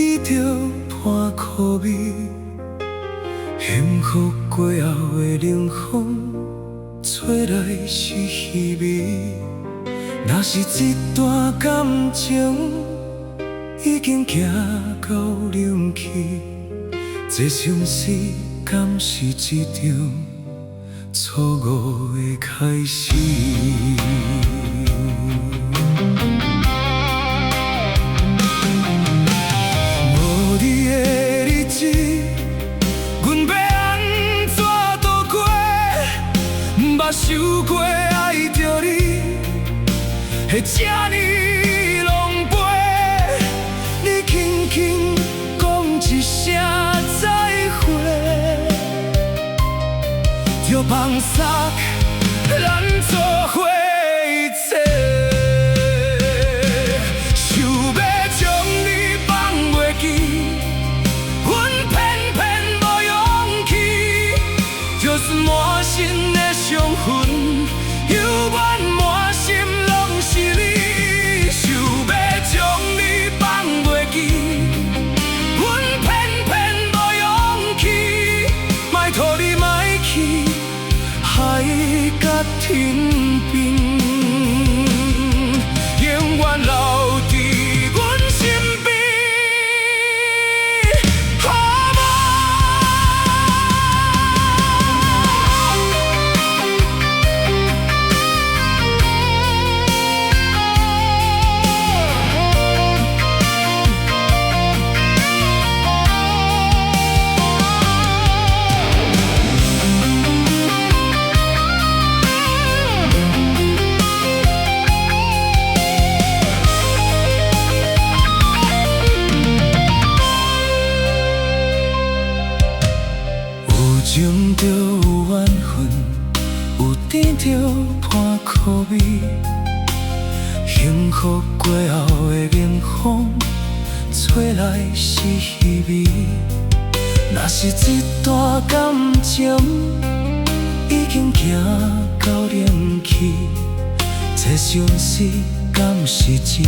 滴着伴苦味，幸福过后的冷风，吹来是虚味。若是一段感情已经行到冷去，这相思敢是一场错误的开始？无你的日子，阮要安怎度过？捌受过爱着你，会这呢狼狈。你轻轻讲一声再会，就放下咱做伙做。想要将你放袂记，阮偏偏无勇气，就是满心的伤痕，犹原满心拢是你。想要将你放袂记，阮偏偏无勇气，莫托你莫去，海甲天边，永远留伫阮身边，好无？有情就有缘分，有甜就伴苦味。幸福过后的冷风，吹来是虚味。若是一段感情已经行到冷去，这相思敢是一场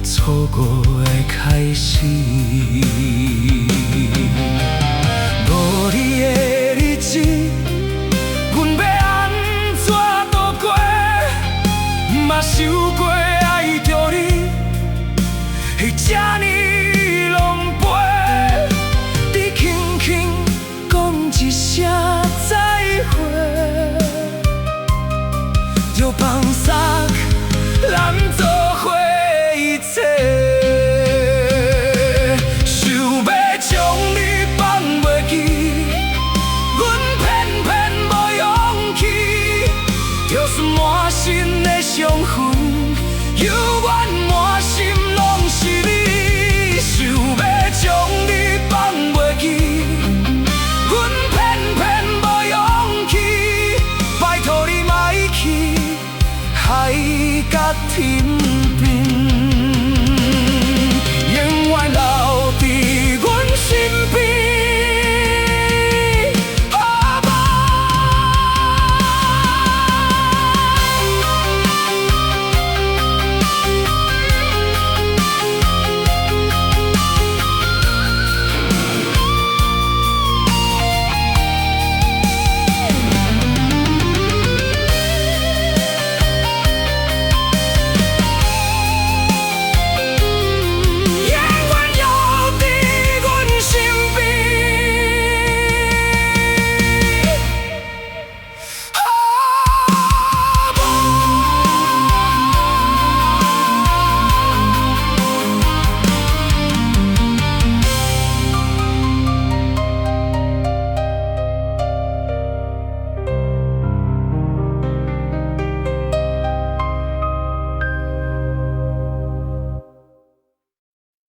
错误的开始？无你的日子，阮要安怎度过？嘛受过爱着你，会这呢